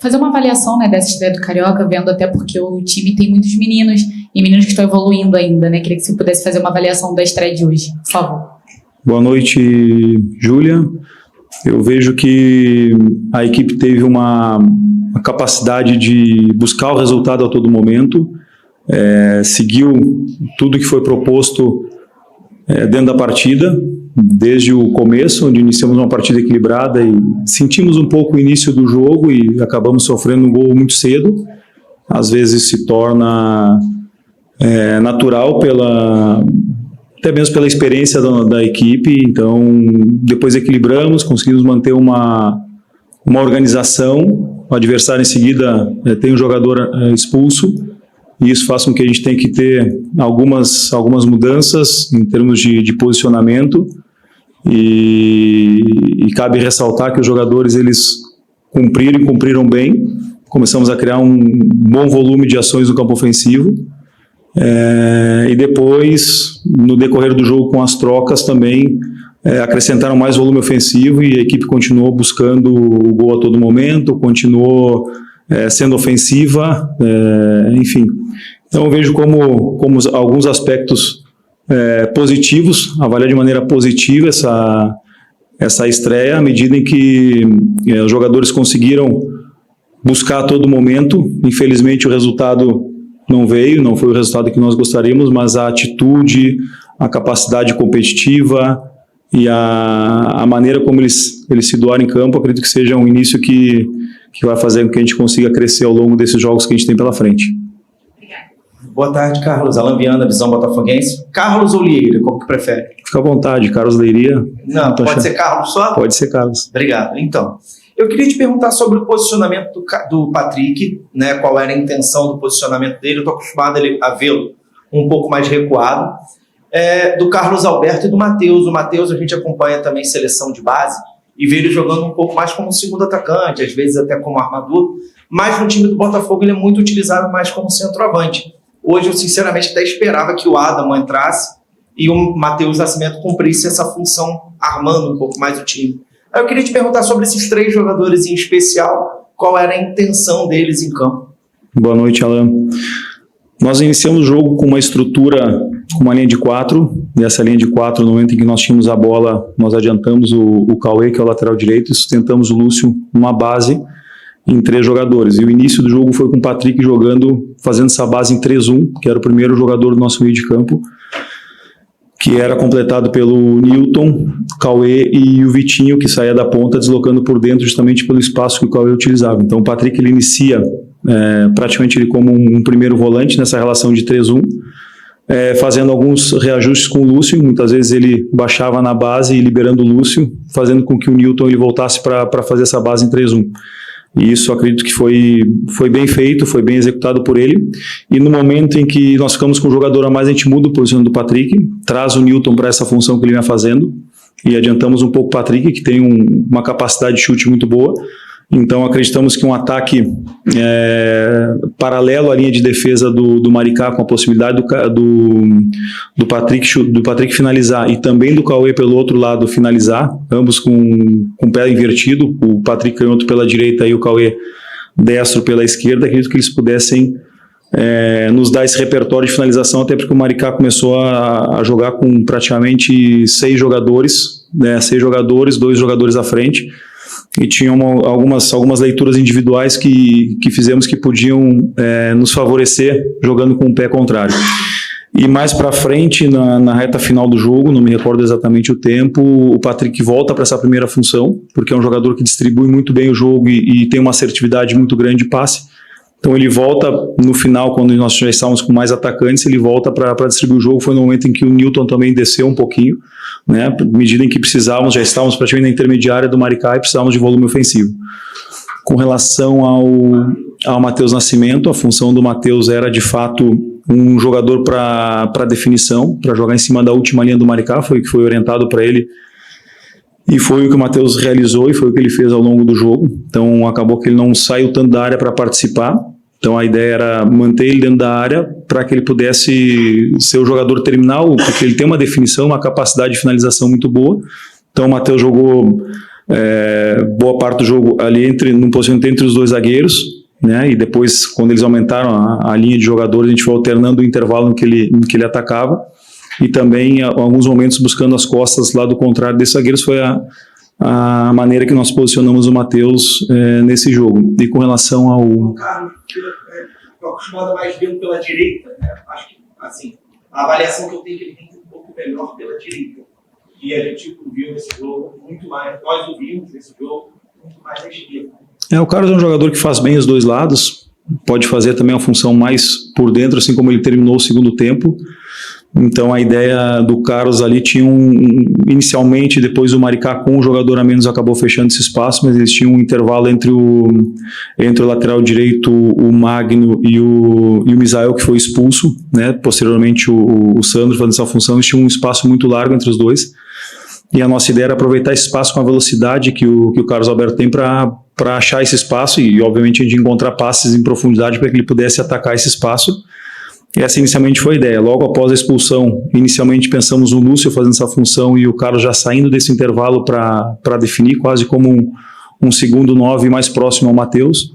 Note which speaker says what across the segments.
Speaker 1: fazer uma avaliação, né, dessa estreia do Carioca, vendo até porque o time tem muitos meninos e meninos que estão evoluindo ainda, né? Queria que você pudesse fazer uma avaliação da estreia de hoje, por favor.
Speaker 2: Boa noite, Júlia. Eu vejo que a equipe teve uma capacidade de buscar o resultado a todo momento, seguiu tudo que foi proposto dentro da partida, desde o começo, onde iniciamos uma partida equilibrada e sentimos um pouco o início do jogo e acabamos sofrendo um gol muito cedo. Às vezes se torna natural até mesmo pela experiência da equipe. Então, depois equilibramos, conseguimos manter uma organização. O adversário em seguida tem um jogador expulso, e isso faz com que a gente tenha que ter algumas mudanças em termos de posicionamento, e cabe ressaltar que os jogadores eles cumpriram bem. Começamos a criar um bom volume de ações no campo ofensivo, e depois, no decorrer do jogo, com as trocas também acrescentaram mais volume ofensivo, e a equipe continuou buscando o gol a todo momento, continuou sendo ofensiva, enfim. Então eu vejo como alguns aspectos positivos, avaliar de maneira positiva essa estreia, à medida em que os jogadores conseguiram buscar a todo momento. Infelizmente o resultado não veio, não foi o resultado que nós gostaríamos, mas a atitude, a capacidade competitiva e a maneira como eles se doaram em campo, acredito que seja um início que vai fazer com que a gente consiga crescer ao longo desses jogos que a gente tem pela frente.
Speaker 3: Boa tarde, Carlos. Alan Viana, Visão Botafoguense. Carlos ou Lieira, como que prefere?
Speaker 2: Fica à vontade, Carlos Leiria.
Speaker 3: Não, pode ser Carlos só?
Speaker 2: Pode ser Carlos.
Speaker 3: Obrigado. Então, eu queria te perguntar sobre o posicionamento do Patrick, né? Qual era a intenção do posicionamento dele? Eu estou acostumado a vê-lo um pouco mais recuado. Do Carlos Alberto e do Matheus. O Matheus a gente acompanha também seleção de base e vê ele jogando um pouco mais como segundo atacante, às vezes até como armador, mas no time do Botafogo ele é muito utilizado mais como centroavante. Hoje eu sinceramente até esperava que o Adamo entrasse e o Matheus Nascimento cumprisse essa função, armando um pouco mais o time. Aí eu queria te perguntar sobre esses três jogadores em especial, qual era a intenção deles em campo?
Speaker 2: Boa noite, Alan. Nós iniciamos o jogo com uma estrutura, com uma linha de 4, e essa linha de 4, no momento em que nós tínhamos a bola, nós adiantamos o Cauê, que é o lateral direito, e sustentamos o Lúcio numa base em 3 jogadores. E o início do jogo foi com o Patrick jogando, fazendo essa base em 3-1, que era o primeiro jogador do nosso meio de campo, que era completado pelo Newton, Cauê e o Vitinho, que saía da ponta, deslocando por dentro justamente pelo espaço que o Cauê utilizava. Então o Patrick ele inicia praticamente ele como um primeiro volante nessa relação de 3-1, fazendo alguns reajustes com o Lúcio. Muitas vezes ele baixava na base e liberando o Lúcio, fazendo com que o Newton ele voltasse para fazer essa base em 3-1. E isso acredito que foi bem feito, foi bem executado por ele. E no momento em que nós ficamos com o jogador a mais, a gente muda o posicionamento do Patrick, traz o Newton para essa função que ele vinha fazendo, e adiantamos um pouco o Patrick, que tem uma capacidade de chute muito boa. Então acreditamos que um ataque paralelo à linha de defesa do Maricá, com a possibilidade do Patrick finalizar, e também do Cauê pelo outro lado finalizar, ambos com o pé invertido, o Patrick canhoto pela direita e o Cauê destro pela esquerda. Acredito que eles pudessem nos dar esse repertório de finalização, até porque o Maricá começou a jogar com praticamente 6 jogadores, 2 jogadores à frente, e tinha algumas leituras individuais que fizemos que podiam nos favorecer jogando com o pé contrário. E mais para frente, na reta final do jogo, não me recordo exatamente o tempo, o Patrick volta para essa primeira função, porque é um jogador que distribui muito bem o jogo e tem uma assertividade muito grande de passe. Então ele volta no final, quando nós já estávamos com mais atacantes, ele volta para distribuir o jogo. Foi no momento em que o Newton também desceu um pouquinho, né, à medida em que precisávamos, já estávamos praticamente na intermediária do Maricá e precisávamos de volume ofensivo. Com relação ao Matheus Nascimento, a função do Matheus era de fato um jogador para definição, para jogar em cima da última linha do Maricá, foi o que foi orientado para ele, e foi o que o Matheus realizou e foi o que ele fez ao longo do jogo. Então acabou que ele não saiu tanto da área para participar. Então a ideia era manter ele dentro da área para que ele pudesse ser o jogador terminal, porque ele tem uma definição, uma capacidade de finalização muito boa. Então o Matheus jogou boa parte do jogo ali num posicionamento entre os dois zagueiros, né? E depois, quando eles aumentaram a linha de jogadores, a gente foi alternando o intervalo em que ele atacava, e também, em alguns momentos, buscando as costas lá do contrário desses zagueiros. Foi a maneira que nós posicionamos o Matheus nesse jogo. E com relação ao...
Speaker 3: O Carlos, estou acostumado mais vendo pela direita, né? Acho que, assim, a avaliação que eu tenho é que ele tem um pouco melhor pela direita. E a gente viu nesse jogo muito mais, nós ouvimos nesse jogo muito mais à esquerda.
Speaker 2: O Carlos é um jogador que faz bem os dois lados, pode fazer também uma função mais por dentro, assim como ele terminou o segundo tempo. Então a ideia do Carlos ali tinha inicialmente, depois o Maricá com um jogador a menos acabou fechando esse espaço, mas eles tinham um intervalo entre o lateral direito, o Magno e o Misael, que foi expulso, né? Posteriormente o Sandro fazendo essa função. Eles tinham um espaço muito largo entre os dois, e a nossa ideia era aproveitar esse espaço com a velocidade que o Carlos Alberto tem para achar esse espaço, e obviamente a gente encontrar passes em profundidade para que ele pudesse atacar esse espaço. Essa inicialmente foi a ideia. Logo após a expulsão, inicialmente pensamos no Lúcio fazendo essa função e o Carlos já saindo desse intervalo para definir, quase como um segundo 9 mais próximo ao Matheus.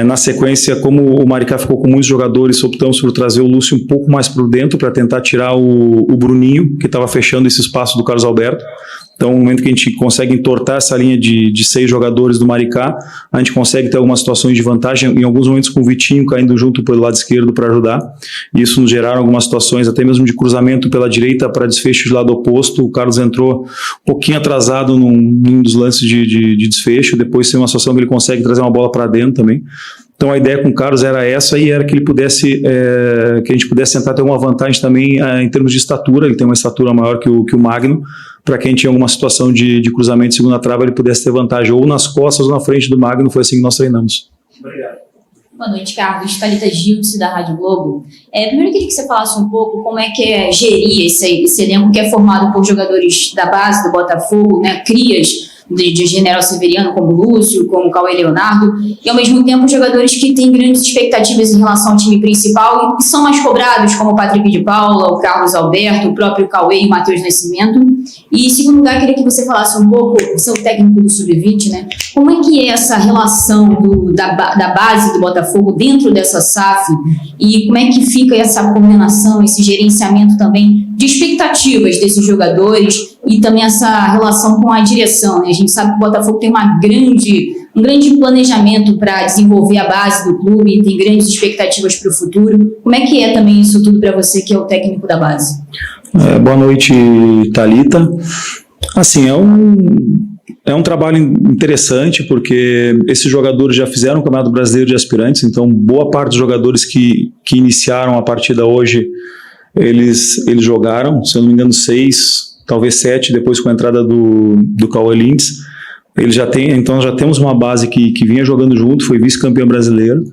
Speaker 2: Na sequência, como o Maricá ficou com muitos jogadores, optamos por trazer o Lúcio um pouco mais por dentro para tentar tirar o Bruninho, que estava fechando esse espaço do Carlos Alberto. Então, no momento que a gente consegue entortar essa linha de 6 jogadores do Maricá, a gente consegue ter algumas situações de vantagem, em alguns momentos com o Vitinho caindo junto pelo lado esquerdo para ajudar. E isso nos geraram algumas situações, até mesmo de cruzamento pela direita para desfecho de lado oposto. O Carlos entrou um pouquinho atrasado num dos lances de desfecho, depois tem uma situação que ele consegue trazer uma bola para dentro também. Então a ideia com o Carlos era essa, e era que ele pudesse, que a gente pudesse tentar ter uma vantagem também em termos de estatura. Ele tem uma estatura maior que o Magno, para quem tinha alguma situação de cruzamento de segunda trava, ele pudesse ter vantagem ou nas costas ou na frente do Magno. Foi assim que nós treinamos.
Speaker 3: Obrigado.
Speaker 4: Boa noite, Carlos. Thalita Gildes, da Rádio Globo. Primeiro eu queria que você falasse um pouco como é que é gerir esse elenco que é formado por jogadores da base do Botafogo, né, crias de General Severiano, como Lúcio, como Cauê Leonardo, e ao mesmo tempo jogadores que têm grandes expectativas em relação ao time principal e são mais cobrados, como o Patrick de Paula, o Carlos Alberto, o próprio Cauê e o Matheus Nascimento. E em segundo lugar, queria que você falasse um pouco, você é o técnico do Sub-20, né? Como é que é essa relação da base do Botafogo dentro dessa SAF, e como é que fica essa coordenação, esse gerenciamento também de expectativas desses jogadores e também essa relação com a direção, né? A gente sabe que o Botafogo tem um grande planejamento para desenvolver a base do clube e tem grandes expectativas para o futuro. Como é que é também isso tudo para você, que é o técnico da base?
Speaker 2: Boa noite, Thalita. Assim, é um trabalho interessante, porque esses jogadores já fizeram o Campeonato Brasileiro de Aspirantes, então boa parte dos jogadores que iniciaram a partida hoje, eles jogaram, se eu não me engano 6, talvez 7, depois com a entrada do Cauê Lindes. Então já temos uma base que vinha jogando junto, foi vice-campeão brasileiro,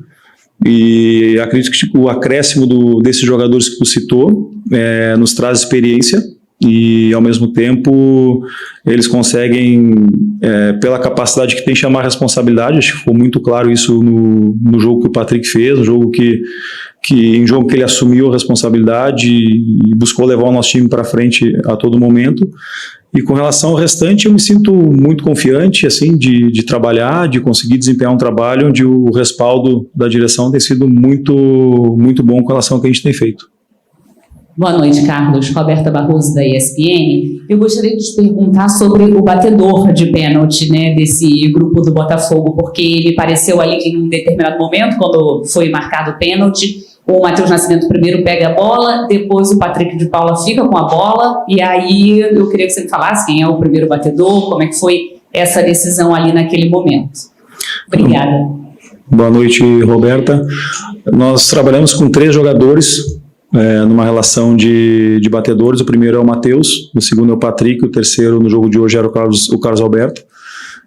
Speaker 2: e acredito que o acréscimo desses jogadores que tu citou nos traz experiência, e ao mesmo tempo eles conseguem, pela capacidade que tem, chamar a responsabilidade. Acho que ficou muito claro isso no jogo que o Patrick fez, um jogo em jogo que ele assumiu a responsabilidade e buscou levar o nosso time para frente a todo momento. E com relação ao restante, eu me sinto muito confiante, assim, de trabalhar, de conseguir desempenhar um trabalho onde o respaldo da direção tem sido muito, muito bom com relação ao que a gente tem feito.
Speaker 1: Boa noite, Carlos. Roberta Barroso, da ESPN. Eu gostaria de te perguntar sobre o batedor de pênalti, né, desse grupo do Botafogo, porque me pareceu ali que em um determinado momento, quando foi marcado o pênalti, o Matheus Nascimento primeiro pega a bola, depois o Patrick de Paula fica com a bola, e aí eu queria que você me falasse quem é o primeiro batedor, como é que foi essa decisão ali naquele momento. Obrigada.
Speaker 2: Boa noite, Roberta. Nós trabalhamos com 3 jogadores numa relação de batedores. O primeiro é o Matheus, o segundo é o Patrick, o terceiro no jogo de hoje era o Carlos Alberto.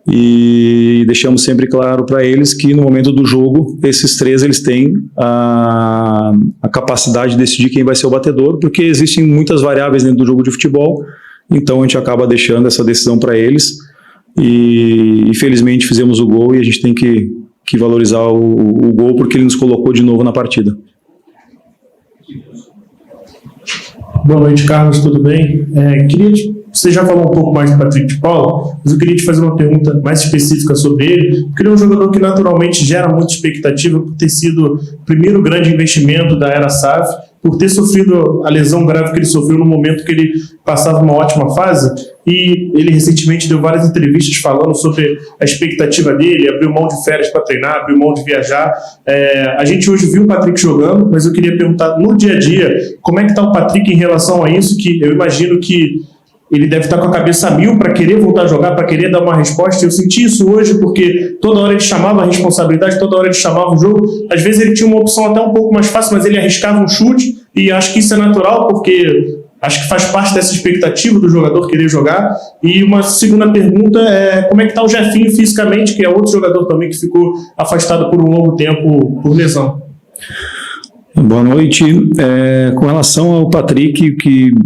Speaker 2: E deixamos sempre claro para eles que no momento do jogo, esses 3 eles têm a capacidade de decidir quem vai ser o batedor, porque existem muitas variáveis dentro do jogo de futebol, então a gente acaba deixando essa decisão para eles, e infelizmente fizemos o gol e a gente tem que valorizar o gol, porque ele nos colocou de novo na partida.
Speaker 5: Boa noite, Carlos, tudo bem? Queria te Você já falou um pouco mais do Patrick de Paula, mas eu queria te fazer uma pergunta mais específica sobre ele, porque ele é um jogador que naturalmente gera muita expectativa por ter sido o primeiro grande investimento da era SAF, por ter sofrido a lesão grave que ele sofreu no momento que ele passava uma ótima fase, e ele recentemente deu várias entrevistas falando sobre a expectativa dele, abriu mão de férias para treinar, abriu mão de viajar. A gente hoje viu o Patrick jogando, mas eu queria perguntar no dia a dia, como é que está o Patrick em relação a isso, que eu imagino que ele deve estar com a cabeça a mil para querer voltar a jogar, para querer dar uma resposta. Eu senti isso hoje porque toda hora ele chamava a responsabilidade, toda hora ele chamava o jogo. Às vezes ele tinha uma opção até um pouco mais fácil, mas ele arriscava um chute, e acho que isso é natural, porque acho que faz parte dessa expectativa do jogador querer jogar. E uma segunda pergunta é como é que está o Jefinho fisicamente, que é outro jogador também que ficou afastado por um longo tempo por lesão.
Speaker 2: Boa noite. Com relação ao Patrick,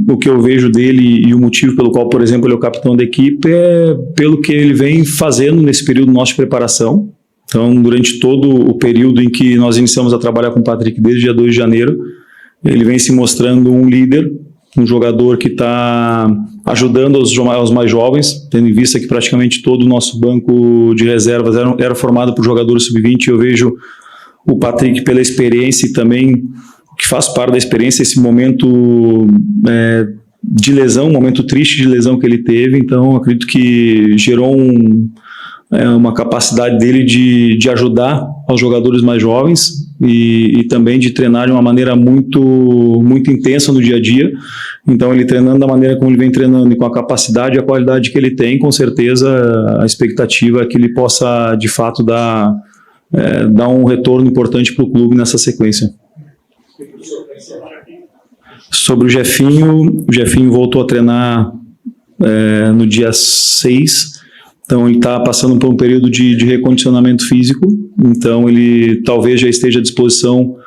Speaker 2: o que eu vejo dele e o motivo pelo qual, por exemplo, ele é o capitão da equipe é pelo que ele vem fazendo nesse período nosso de preparação. Então, durante todo o período em que nós iniciamos a trabalhar com o Patrick, desde dia 2 de janeiro, ele vem se mostrando um líder, um jogador que está ajudando os mais jovens, tendo em vista que praticamente todo o nosso banco de reservas era formado por jogadores sub-20. Eu vejo o Patrick pela experiência e também que faz parte da experiência esse momento de lesão, um momento triste de lesão que ele teve. Então acredito que gerou uma capacidade dele de ajudar aos jogadores mais jovens e também de treinar de uma maneira muito, muito intensa no dia a dia. Então ele treinando da maneira como ele vem treinando e com a capacidade e a qualidade que ele tem, com certeza a expectativa é que ele possa de fato dar um retorno importante para o clube nessa sequência. Sobre o Jefinho voltou a treinar no dia 6, então ele está passando por um período de recondicionamento físico, então ele talvez já esteja à disposição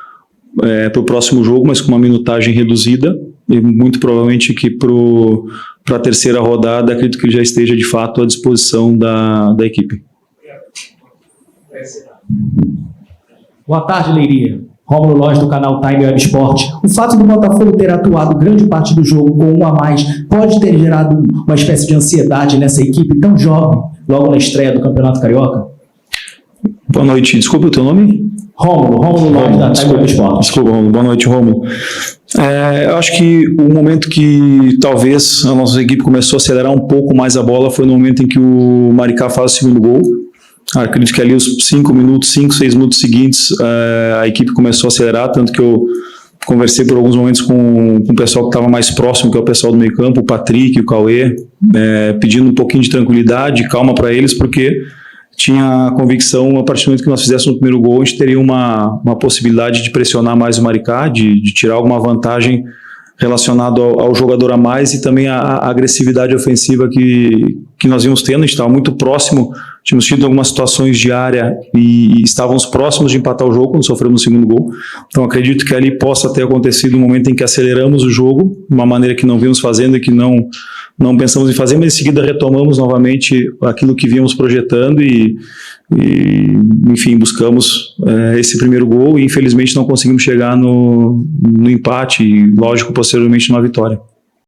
Speaker 2: para o próximo jogo, mas com uma minutagem reduzida, e muito provavelmente que para a terceira rodada acredito que ele já esteja de fato à disposição da equipe.
Speaker 6: Boa tarde, Leiria. Rômulo Lóis, do canal Time Web Sport. O fato do Botafogo ter atuado grande parte do jogo com um a mais pode ter gerado uma espécie de ansiedade nessa equipe tão jovem, logo na estreia do Campeonato Carioca?
Speaker 2: Boa noite. Desculpa o teu nome?
Speaker 6: Rômulo Lóis, da Time Web Sport.
Speaker 2: Desculpa, Rômulo. Boa noite, Rômulo. Eu acho que o momento que talvez a nossa equipe começou a acelerar um pouco mais a bola foi no momento em que o Maricá faz o segundo gol. Acredito que ali os 6 minutos seguintes a equipe começou a acelerar, tanto que eu conversei por alguns momentos com o pessoal que estava mais próximo, que é o pessoal do meio campo, o Patrick, o Cauê, pedindo um pouquinho de tranquilidade, calma para eles, porque tinha a convicção, a partir do momento que nós fizéssemos o primeiro gol, a gente teria uma possibilidade de pressionar mais o Maricá, de tirar alguma vantagem relacionado ao jogador a mais e também a agressividade ofensiva que nós íamos tendo. A gente estava muito próximo, tínhamos tido algumas situações de área e estávamos próximos de empatar o jogo quando sofremos o segundo gol. Então acredito que ali possa ter acontecido um momento em que aceleramos o jogo, de uma maneira que não vimos fazendo e que não pensamos em fazer, mas em seguida retomamos novamente aquilo que víamos projetando e enfim, buscamos esse primeiro gol e infelizmente não conseguimos chegar no empate e, lógico, posteriormente numa vitória.